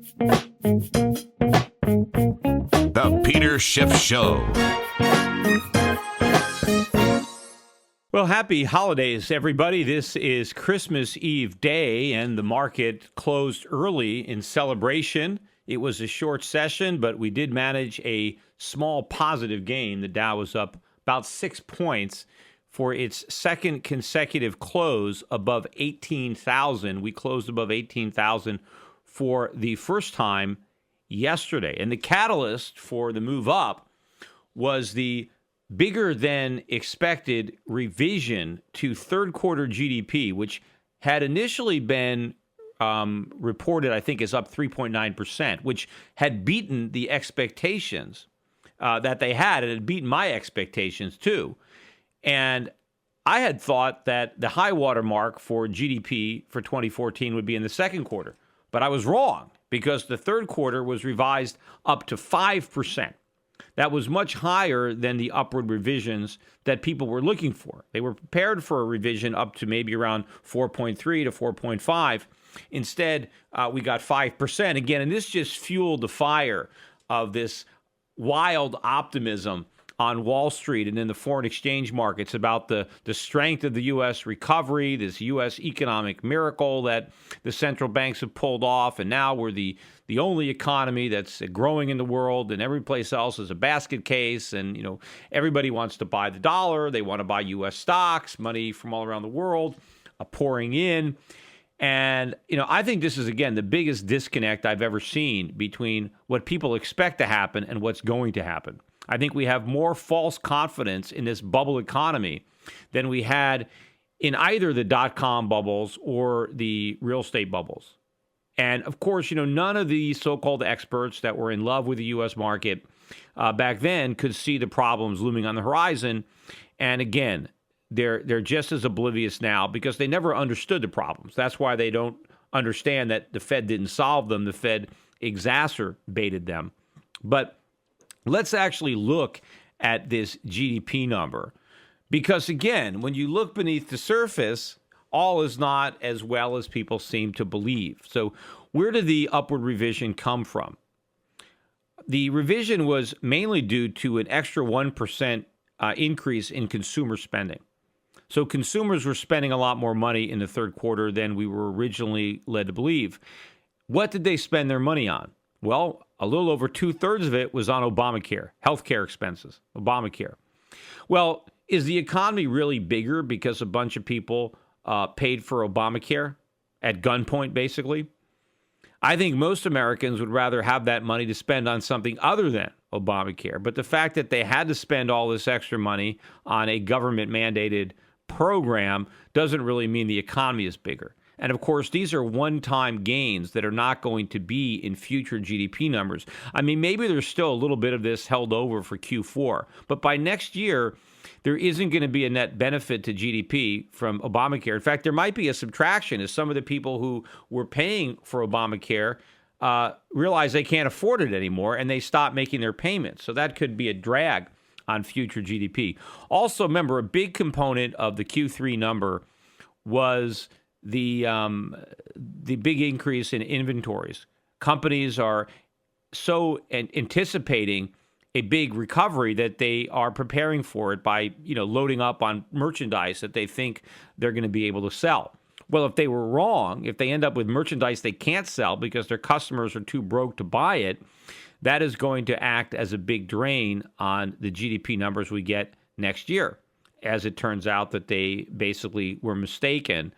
The Peter Schiff Show. Well, happy holidays, everybody. This is Christmas Eve day, and the market closed early in celebration. It was a short session, but we did manage a small positive gain. The Dow was up about 6 points for its second consecutive close above 18,000. We closed above 18,000 for the first time yesterday. And the catalyst for the move up was the bigger than expected revision to third quarter GDP, which had initially been reported, I think, is up 3.9%, which had beaten the expectations that they had. It had beaten my expectations, too. And I had thought that the high water mark for GDP for 2014 would be in the second quarter. But I was wrong, because the third quarter was revised up to 5%. That was much higher than the upward revisions that people were looking for. They were prepared for a revision up to maybe around 4.3 to 4.5. Instead, we got 5% again, and this just fueled the fire of this wild optimism on Wall Street and in the foreign exchange markets about the strength of the U.S. recovery, this U.S. economic miracle that the central banks have pulled off, and now we're the only economy that's growing in the world, and every place else is a basket case, and everybody wants to buy the dollar, they want to buy U.S. stocks, money from all around the world pouring in. And, I think this is, again, the biggest disconnect I've ever seen between what people expect to happen and what's going to happen. I think we have more false confidence in this bubble economy than we had in either the dot-com bubbles or the real estate bubbles. And, of course, none of the so-called experts that were in love with the U.S. market back then could see the problems looming on the horizon. And, again, they're just as oblivious now because they never understood the problems. That's why they don't understand that the Fed didn't solve them. The Fed exacerbated them. But let's actually look at this GDP number because, again, when you look beneath the surface, all is not as well as people seem to believe. So where did the upward revision come from? The revision was mainly due to an extra 1% increase in consumer spending. So consumers were spending a lot more money in the third quarter than we were originally led to believe. What did they spend their money on? Well, a little over 2/3 of it was on Obamacare, healthcare expenses, Obamacare. Well, is the economy really bigger because a bunch of people paid for Obamacare at gunpoint, basically? I think most Americans would rather have that money to spend on something other than Obamacare. But the fact that they had to spend all this extra money on a government-mandated program doesn't really mean the economy is bigger. And, of course, these are one-time gains that are not going to be in future GDP numbers. I mean, maybe there's still a little bit of this held over for Q4. But by next year, there isn't going to be a net benefit to GDP from Obamacare. In fact, there might be a subtraction as some of the people who were paying for Obamacare realize they can't afford it anymore and they stop making their payments. So that could be a drag on future GDP. Also, remember, a big component of the Q3 number was the big increase in inventories. Companies are so anticipating a big recovery that they are preparing for it by, loading up on merchandise that they think they're going to be able to sell. Well, if they were wrong, if they end up with merchandise they can't sell because their customers are too broke to buy it, that is going to act as a big drain on the GDP numbers we get next year, as it turns out that they basically were mistaken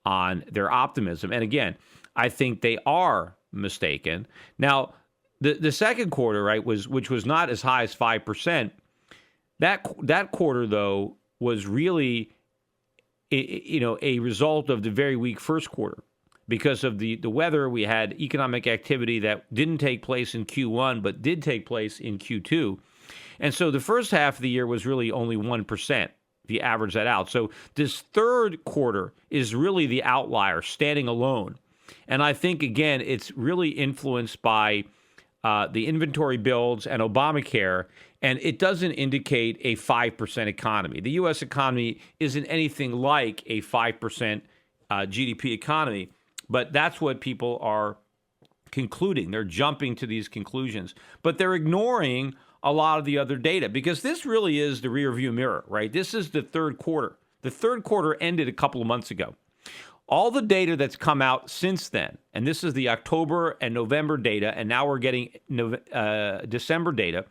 on their optimism. And again, I think they are mistaken. Now, the second quarter, right, which was not as high as 5%. That quarter, though, was really a result of the very weak first quarter. Because of the weather, we had economic activity that didn't take place in Q1, but did take place in Q2. And so the first half of the year was really only 1%, if you average that out. So this third quarter is really the outlier, standing alone. And I think, again, it's really influenced by the inventory builds and Obamacare, and it doesn't indicate a 5% economy. The U.S. economy isn't anything like a 5% GDP economy, but that's what people are concluding. They're jumping to these conclusions, but they're ignoring a lot of the other data because this really is the rearview mirror, right? This is the third quarter. The third quarter ended a couple of months ago. All the data that's come out since then, and this is the October and November data, and now we're getting December data.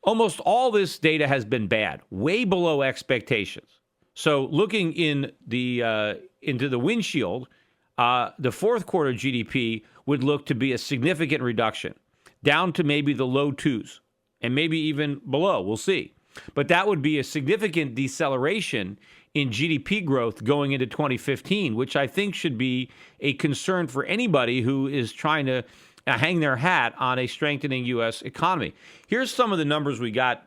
Almost all this data has been bad, way below expectations. So looking in the into the windshield, the fourth quarter GDP would look to be a significant reduction, down to maybe the low twos, and maybe even below. We'll see. But that would be a significant deceleration in GDP growth going into 2015, which I think should be a concern for anybody who is trying to hang their hat on a strengthening U.S. economy. Here's some of the numbers we got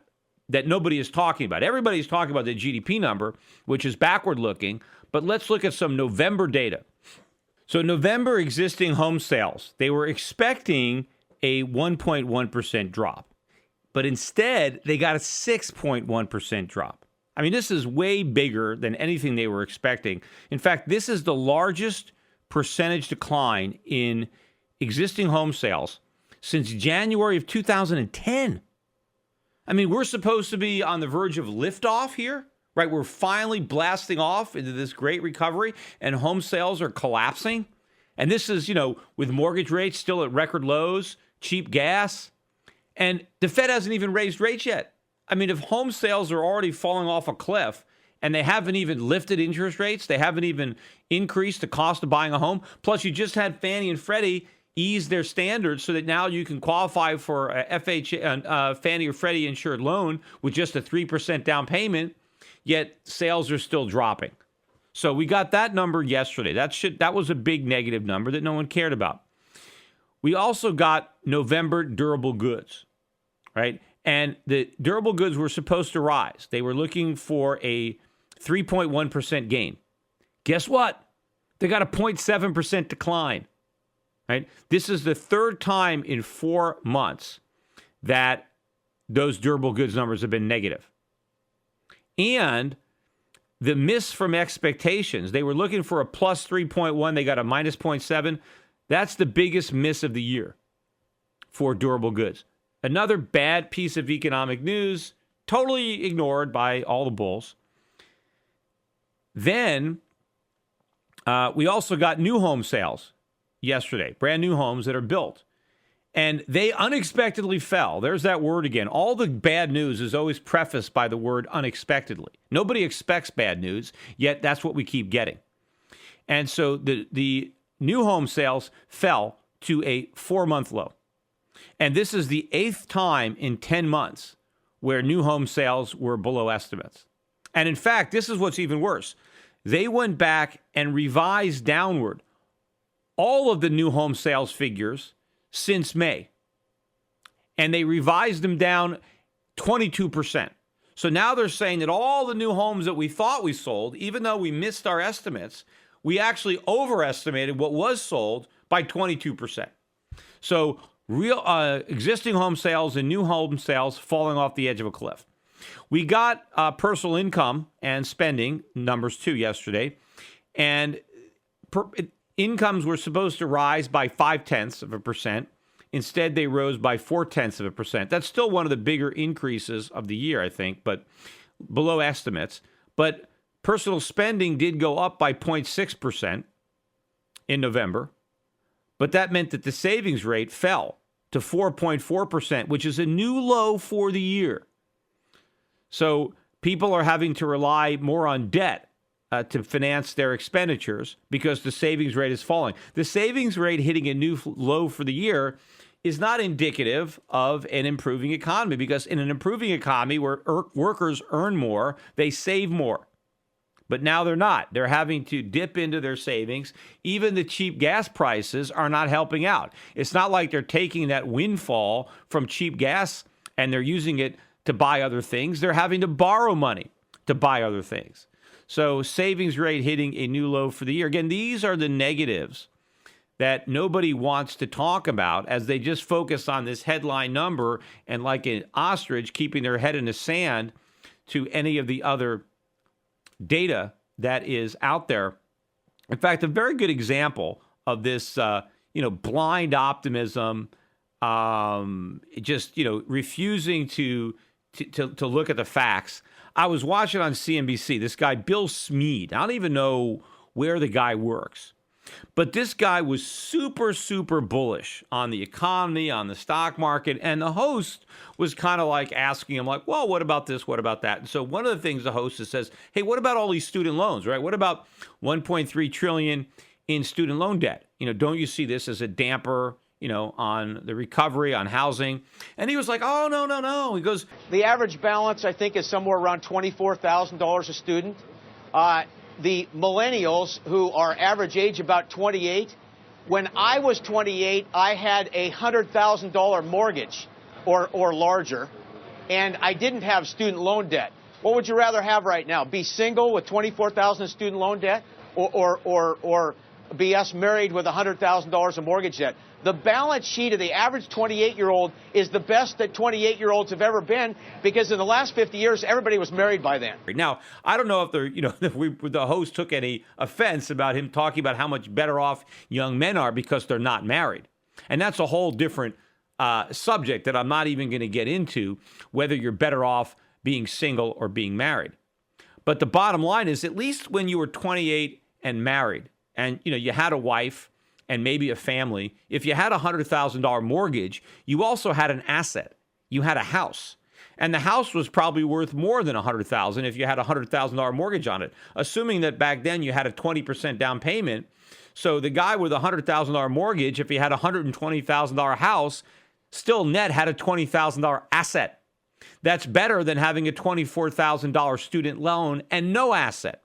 that nobody is talking about. Everybody's talking about the GDP number, which is backward looking, but let's look at some November data. So November existing home sales, they were expecting a 1.1% drop, but instead they got a 6.1% drop. I mean, this is way bigger than anything they were expecting. In fact, this is the largest percentage decline in existing home sales since January of 2010. I mean, we're supposed to be on the verge of liftoff here, right? We're finally blasting off into this great recovery, and home sales are collapsing. And this is, with mortgage rates still at record lows, cheap gas, and the Fed hasn't even raised rates yet. I mean, if home sales are already falling off a cliff and they haven't even lifted interest rates, they haven't even increased the cost of buying a home, plus you just had Fannie and Freddie ease their standards so that now you can qualify for a Fannie or Freddie insured loan with just a 3% down payment, yet sales are still dropping. So we got that number yesterday. That was a big negative number that no one cared about. We also got November durable goods, right? And the durable goods were supposed to rise. They were looking for a 3.1% gain. Guess what? They got a 0.7% decline, right? This is the third time in 4 months that those durable goods numbers have been negative. And the miss from expectations, they were looking for a plus 3.1. They got a minus 0.7. That's the biggest miss of the year for durable goods. Another bad piece of economic news, totally ignored by all the bulls. Then we also got new home sales yesterday, brand new homes that are built. And they unexpectedly fell. There's that word again. All the bad news is always prefaced by the word unexpectedly. Nobody expects bad news, yet that's what we keep getting. And so the new home sales fell to a 4-month low. And this is the 8th time in 10 months where new home sales were below estimates. And in fact, this is what's even worse. They went back and revised downward all of the new home sales figures since May. And they revised them down 22%. So now they're saying that all the new homes that we thought we sold, even though we missed our estimates, we actually overestimated what was sold by 22%. So real existing home sales and new home sales falling off the edge of a cliff. We got personal income and spending numbers too yesterday, and incomes were supposed to rise by 0.5%. Instead, they rose by 0.4%. That's still one of the bigger increases of the year, I think, but below estimates. But personal spending did go up by 0.6% in November. But that meant that the savings rate fell to 4.4%, which is a new low for the year. So people are having to rely more on debt to finance their expenditures because the savings rate is falling. The savings rate hitting a new low for the year is not indicative of an improving economy, because in an improving economy where workers earn more, they save more. But now they're not. They're having to dip into their savings. Even the cheap gas prices are not helping out. It's not like they're taking that windfall from cheap gas and they're using it to buy other things. They're having to borrow money to buy other things. So savings rate hitting a new low for the year. Again, these are the negatives that nobody wants to talk about, as they just focus on this headline number and, like an ostrich, keeping their head in the sand to any of the other data that is out there. In fact, a very good example of this blind optimism, just, refusing to look at the facts. I was watching on CNBC, this guy, Bill Smead. I don't even know where the guy works. But this guy was super, super bullish on the economy, on the stock market. And the host was kind of like asking him, like, well, what about this? What about that? And so one of the things the host says, hey, what about all these student loans, right? What about 1.3 trillion in student loan debt? Don't you see this as a damper, on the recovery, on housing? And he was like, oh, no. He goes, the average balance, I think, is somewhere around $24,000 a student. The millennials, who are average age about 28, when I was 28, I had a $100,000 mortgage or larger, and I didn't have student loan debt. What would you rather have right now? Be single with $24,000 in student loan debt, or be us married with $100,000 of mortgage debt? The balance sheet of the average 28-year-old is the best that 28-year-olds have ever been, because in the last 50 years, everybody was married by then. Now, I don't know if the host took any offense about him talking about how much better off young men are because they're not married. And that's a whole different subject that I'm not even going to get into, whether you're better off being single or being married. But the bottom line is, at least when you were 28 and married, and you had a wife and maybe a family, if you had a $100,000 mortgage, you also had an asset. You had a house. And the house was probably worth more than $100,000 if you had a $100,000 mortgage on it, assuming that back then you had a 20% down payment. So the guy with a $100,000 mortgage, if he had a $120,000 house, still net had a $20,000 asset. That's better than having a $24,000 student loan and no asset.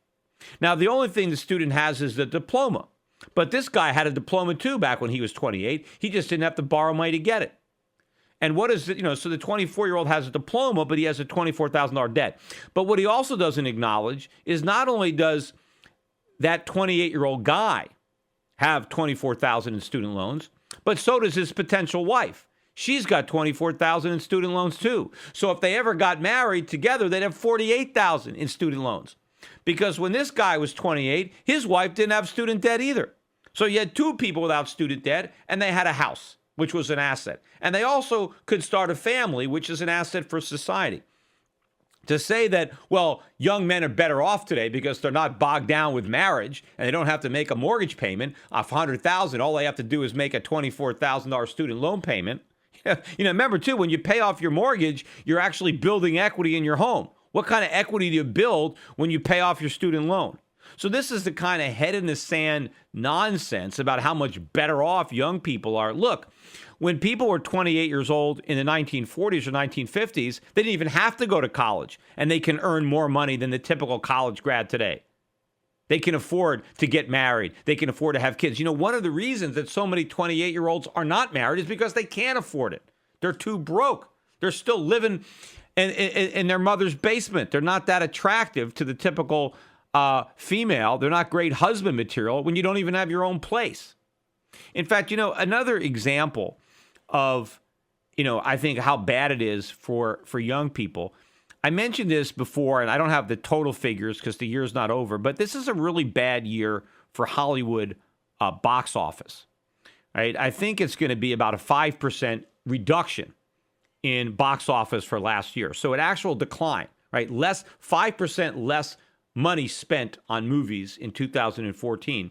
Now, the only thing the student has is the diploma. But this guy had a diploma too back when he was 28. He just didn't have to borrow money to get it. And what is it? So the 24-year-old has a diploma, but he has a $24,000 debt. But what he also doesn't acknowledge is not only does that 28-year-old guy have $24,000 in student loans, but so does his potential wife. She's got $24,000 in student loans too. So if they ever got married together, they'd have $48,000 in student loans. Because when this guy was 28, his wife didn't have student debt either. So you had two people without student debt, and they had a house, which was an asset. And they also could start a family, which is an asset for society. To say that, well, young men are better off today because they're not bogged down with marriage and they don't have to make a mortgage payment of $100,000. All they have to do is make a $24,000 student loan payment. Remember, too, when you pay off your mortgage, you're actually building equity in your home. What kind of equity do you build when you pay off your student loan? So this is the kind of head in the sand nonsense about how much better off young people are. Look, when people were 28 years old in the 1940s or 1950s, they didn't even have to go to college, and they can earn more money than the typical college grad today. They can afford to get married. They can afford to have kids. One of the reasons that so many 28-year-olds are not married is because they can't afford it. They're too broke. They're still living in their mother's basement. They're not that attractive to the typical female. They're not great husband material when you don't even have your own place. In fact, another example of, I think how bad it is for young people. I mentioned this before, and I don't have the total figures because the year's not over, but this is a really bad year for Hollywood box office. Right? I think it's going to be about a 5% reduction in box office for last year. So an actual decline, right? 5% less money spent on movies in 2014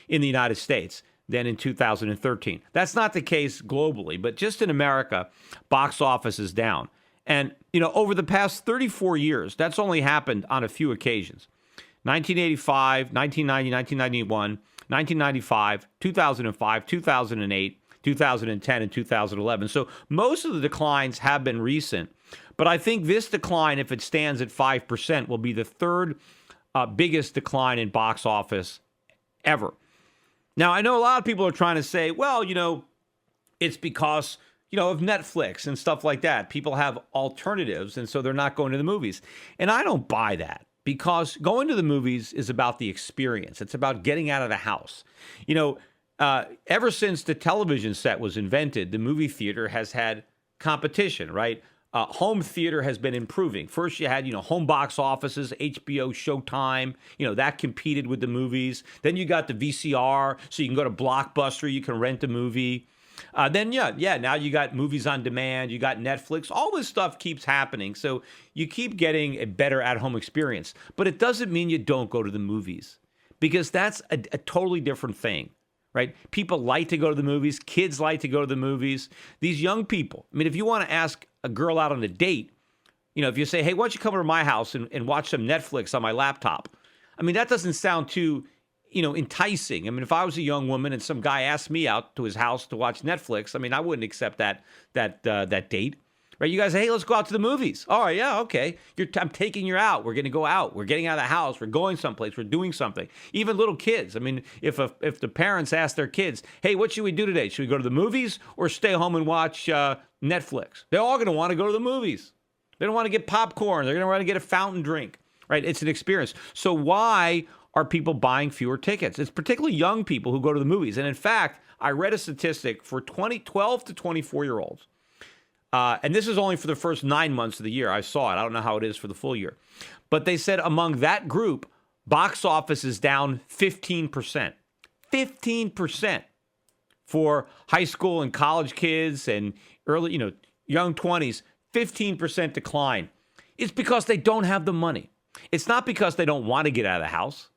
in the United States than in 2013. That's not the case globally, but just in America, box office is down. And, over the past 34 years, that's only happened on a few occasions. 1985, 1990, 1991, 1995, 2005, 2008, 2010, and 2011. So most of the declines have been recent. But I think this decline, if it stands at 5%, will be the third biggest decline in box office ever. Now, I know a lot of people are trying to say, well, it's because, of Netflix and stuff like that. People have alternatives, and so they're not going to the movies. And I don't buy that, because going to the movies is about the experience. It's about getting out of the house. Ever since the television set was invented, the movie theater has had competition, right? home theater has been improving. First, you had, home box offices, HBO, Showtime, that competed with the movies. Then you got the VCR, so you can go to Blockbuster, you can rent a movie. Then, now you got movies on demand, you got Netflix. All this stuff keeps happening, so you keep getting a better at-home experience. But it doesn't mean you don't go to the movies, because that's a totally different thing. Right? People like to go to the movies. Kids like to go to the movies. These young people, I mean, if you want to ask a girl out on a date, if you say, hey, why don't you come over to my house and watch some Netflix on my laptop? I mean, that doesn't sound too, enticing. I mean, if I was a young woman and some guy asked me out to his house to watch Netflix, I mean, I wouldn't accept that date. Right? You guys say, hey, let's go out to the movies. All right, yeah, okay. I'm taking you out. We're going to go out. We're getting out of the house. We're going someplace. We're doing something. Even little kids. I mean, if the parents ask their kids, hey, what should we do today? Should we go to the movies or stay home and watch Netflix? They're all going to want to go to the movies. They don't want to get popcorn. They're going to want to get a fountain drink. Right? It's an experience. So why are people buying fewer tickets? It's particularly young people who go to the movies. And in fact, I read a statistic for 12 to 24-year-olds. And this is only for the first 9 months of the year. I saw it. I don't know how it is for the full year. But they said among that group, box office is down 15%. 15% for high school and college kids and early, young 20s, 15% decline. It's because they don't have the money. It's not because they don't want to get out of the house,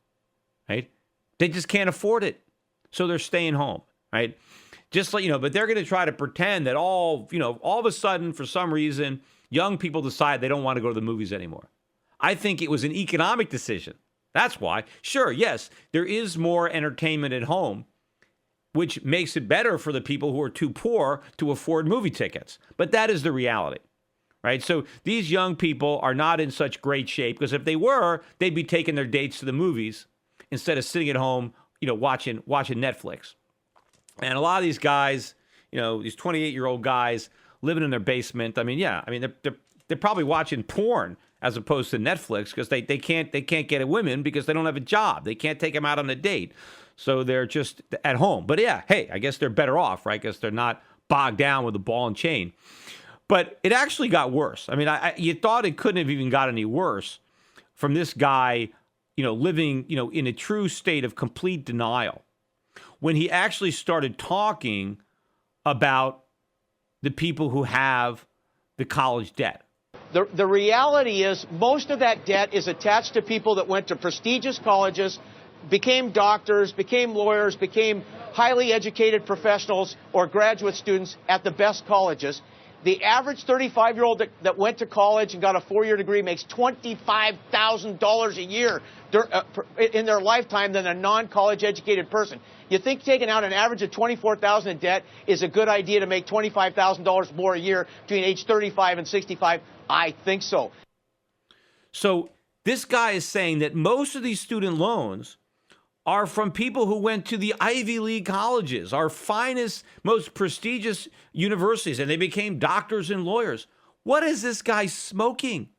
right? They just can't afford it. So they're staying home, right? Just like, but they're going to try to pretend that all of a sudden, for some reason, young people decide they don't want to go to the movies anymore. I think it was an economic decision. That's why. Sure, yes, there is more entertainment at home, which makes it better for the people who are too poor to afford movie tickets. But that is the reality, right? So these young people are not in such great shape, because if they were, they'd be taking their dates to the movies instead of sitting at home, watching Netflix. And a lot of these guys, these 28-year-old guys living in their basement. I mean, they're probably watching porn as opposed to Netflix, because they can't get a women because they don't have a job. They can't take them out on a date, so they're just at home. But yeah, hey, I guess they're better off, right? Because they're not bogged down with the ball and chain. But it actually got worse. I mean, you thought it couldn't have even got any worse from this guy, living, in a true state of complete denial, when he actually started talking about the people who have the college debt. The reality is most of that debt is attached to people that went to prestigious colleges, became doctors, became lawyers, became highly educated professionals or graduate students at the best colleges. The average 35-year-old that went to college and got a 4-year degree makes $25,000 a year in their lifetime than a non-college educated person. You think taking out an average of $24,000 in debt is a good idea to make $25,000 more a year between age 35 and 65? I think so. So this guy is saying that most of these student loans are from people who went to the Ivy League colleges, our finest, most prestigious universities, and they became doctors and lawyers. What is this guy smoking?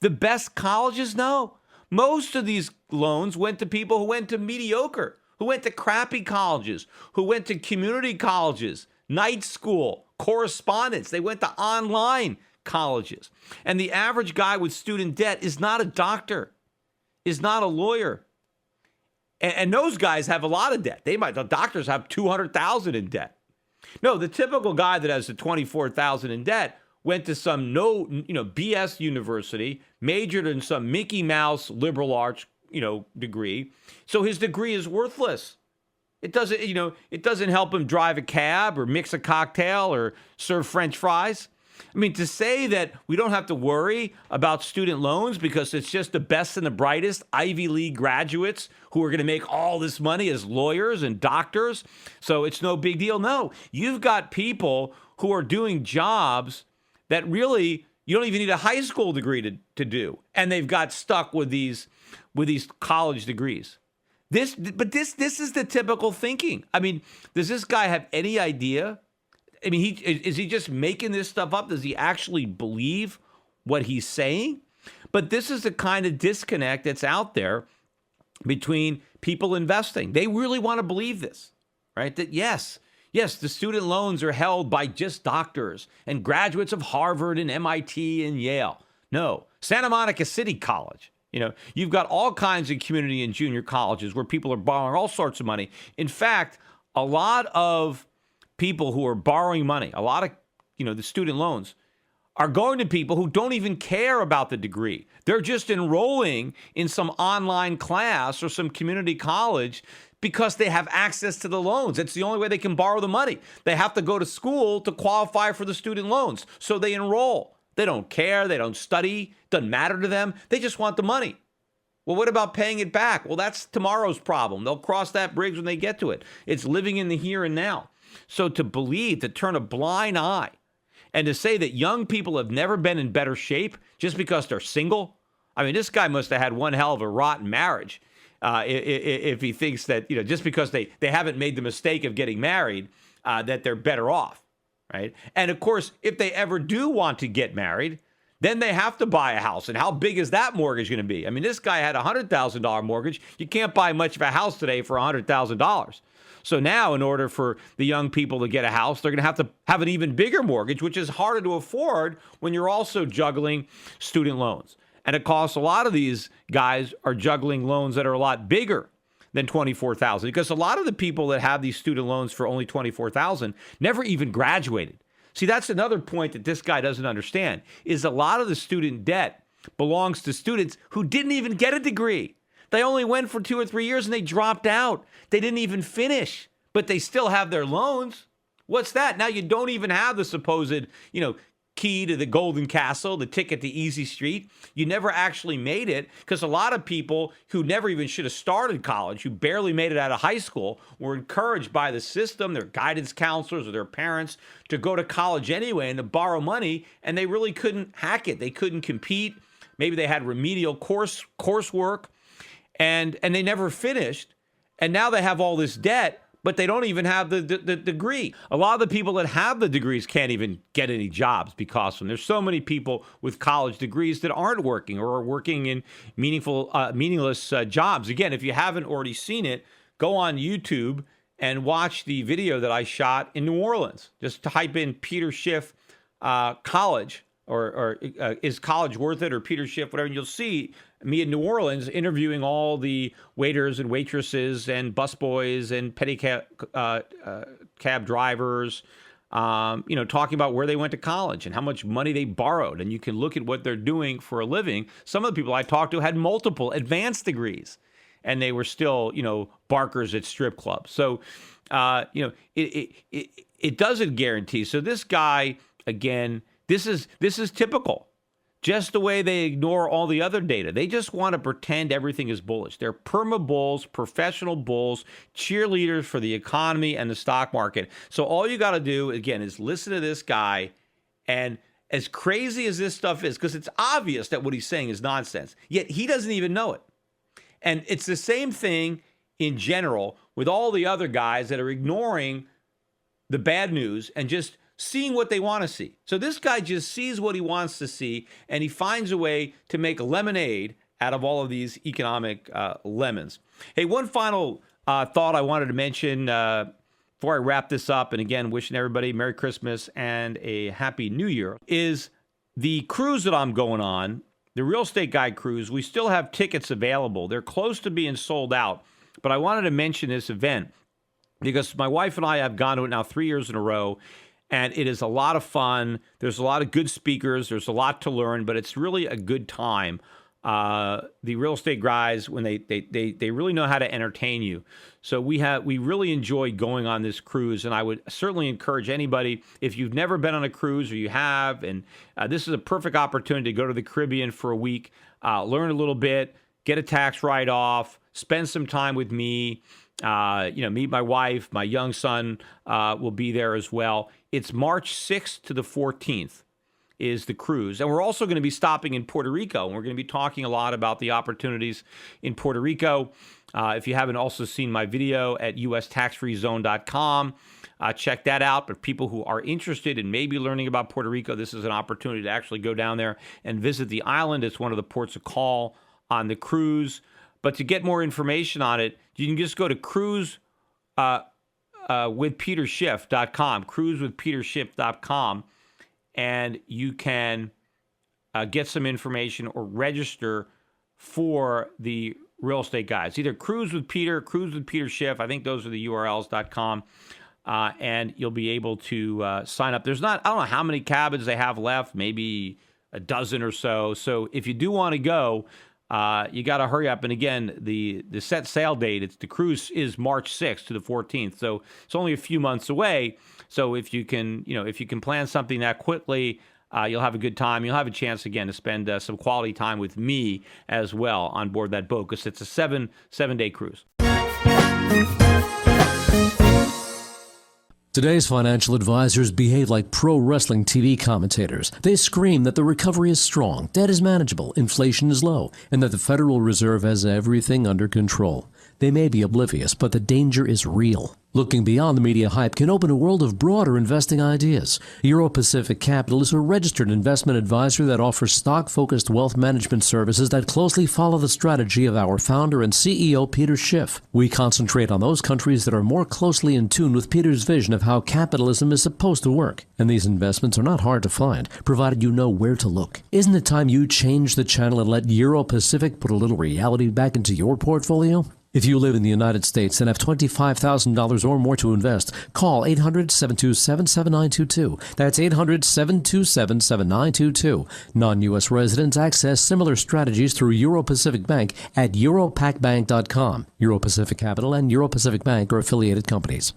The best colleges? No. Most of these loans went to people who went to mediocre, who went to crappy colleges, who went to community colleges, night school, correspondence. They went to online colleges. And the average guy with student debt is not a doctor, is not a lawyer. And those guys have a lot of debt. The doctors have $200,000 in debt. No, the typical guy that has the $24,000 in debt went to some BS university, majored in some Mickey Mouse liberal arts, degree. So his degree is worthless. It doesn't help him drive a cab or mix a cocktail or serve French fries. I mean, to say that we don't have to worry about student loans because it's just the best and the brightest Ivy League graduates who are going to make all this money as lawyers and doctors, so it's no big deal. No, you've got people who are doing jobs that really you don't even need a high school degree to do, and they've got stuck with these college degrees. This is the typical thinking. I mean, does this guy have any idea? I mean, is he just making this stuff up? Does he actually believe what he's saying? But this is the kind of disconnect that's out there between people investing. They really want to believe this, right? That yes, Yes, the student loans are held by just doctors and graduates of Harvard and MIT and Yale. No, Santa Monica City College. You've got all kinds of community and junior colleges where people are borrowing all sorts of money. In fact, a lot of people who are borrowing money, a lot of, the student loans are going to people who don't even care about the degree. They're just enrolling in some online class or some community college because they have access to the loans. It's the only way they can borrow the money. They have to go to school to qualify for the student loans. So they enroll. They don't care. They don't study. Doesn't matter to them. They just want the money. Well, what about paying it back? Well, that's tomorrow's problem. They'll cross that bridge when they get to it. It's living in the here and now. So to turn a blind eye and to say that young people have never been in better shape just because they're single. I mean, this guy must have had one hell of a rotten marriage if he thinks that, just because they haven't made the mistake of getting married, that they're better off, right? And of course, if they ever do want to get married, then they have to buy a house. And how big is that mortgage going to be? I mean, this guy had a $100,000 mortgage. You can't buy much of a house today for $100,000. So now, in order for the young people to get a house, they're going to have an even bigger mortgage, which is harder to afford when you're also juggling student loans. And it costs a lot of these guys are juggling loans that are a lot bigger than $24,000, because a lot of the people that have these student loans for only $24,000 never even graduated. See, that's another point that this guy doesn't understand, is a lot of the student debt belongs to students who didn't even get a degree. They only went for 2 or 3 years and they dropped out. They didn't even finish, but they still have their loans. What's that? Now you don't even have the supposed, key to the Golden Castle, the ticket to Easy Street. You never actually made it, because a lot of people who never even should have started college, who barely made it out of high school, were encouraged by the system, their guidance counselors or their parents, to go to college anyway and to borrow money, and they really couldn't hack it. They couldn't compete. Maybe they had remedial coursework, and they never finished. And now they have all this debt, but they don't even have the degree. A lot of the people that have the degrees can't even get any jobs because of them. There's so many people with college degrees that aren't working or are working in meaningless jobs. Again, if you haven't already seen it, go on YouTube and watch the video that I shot in New Orleans. Just type in Peter Schiff college or is college worth it, or Peter Schiff, whatever, and you'll see me in New Orleans interviewing all the waiters and waitresses and busboys and cab drivers, talking about where they went to college and how much money they borrowed. And you can look at what they're doing for a living. Some of the people I talked to had multiple advanced degrees, and they were still, barkers at strip clubs. So, it doesn't guarantee. So this guy, again, this is typical. Just the way they ignore all the other data. They just want to pretend everything is bullish. They're perma bulls, professional bulls, cheerleaders for the economy and the stock market. So all you got to do, again, is listen to this guy. And as crazy as this stuff is, because it's obvious that what he's saying is nonsense, yet he doesn't even know it. And it's the same thing in general with all the other guys that are ignoring the bad news and just seeing what they want to see. So this guy just sees what he wants to see, and he finds a way to make lemonade out of all of these economic lemons. Hey, one final thought I wanted to mention before I wrap this up, and again, wishing everybody Merry Christmas and a Happy New Year, is the cruise that I'm going on, the Real Estate Guy cruise. We still have tickets available. They're close to being sold out, but I wanted to mention this event because my wife and I have gone to it now 3 years in a row, and it is a lot of fun. There's a lot of good speakers. There's a lot to learn, but it's really a good time. The real estate guys, when they really know how to entertain you. So we really enjoy going on this cruise, and I would certainly encourage anybody, if you've never been on a cruise or you have, and this is a perfect opportunity to go to the Caribbean for a week, learn a little bit, get a tax write-off, spend some time with me. Meet my wife, my young son will be there as well. It's March 6th to the 14th is the cruise. And we're also going to be stopping in Puerto Rico. And we're going to be talking a lot about the opportunities in Puerto Rico. If you haven't also seen my video at ustaxfreezone.com, check that out. But people who are interested in maybe learning about Puerto Rico, this is an opportunity to actually go down there and visit the island. It's one of the ports of call on the cruise. But to get more information on it, you can just go to cruise cruisewithpeterschiff.com, cruisewithpeterschiff.com, and you can get some information or register for the real estate guides. Either Cruise with Peter, Cruise with Peter Schiff. I think those are the URLs.com. And you'll be able to sign up. There's not, I don't know how many cabins they have left, maybe a dozen or so. So if you do want to go, you got to hurry up. And again, the set sail date, the cruise is March 6th to the 14th. So it's only a few months away. So if you can plan something that quickly, you'll have a good time. You'll have a chance again to spend some quality time with me as well on board that boat, because it's a seven-day cruise. Today's financial advisors behave like pro wrestling TV commentators. They scream that the recovery is strong, debt is manageable, inflation is low, and that the Federal Reserve has everything under control. They may be oblivious, but the danger is real. Looking beyond the media hype can open a world of broader investing ideas. Euro Pacific Capital is a registered investment advisor that offers stock-focused wealth management services that closely follow the strategy of our founder and CEO, Peter Schiff. We concentrate on those countries that are more closely in tune with Peter's vision of how capitalism is supposed to work. And these investments are not hard to find, provided you know where to look. Isn't it time you change the channel and let Euro Pacific put a little reality back into your portfolio? If you live in the United States and have $25,000 or more to invest, call 800-727-7922. That's 800-727-7922. Non-U.S. residents access similar strategies through Euro Pacific Bank at europacbank.com. Euro Pacific Capital and Euro Pacific Bank are affiliated companies.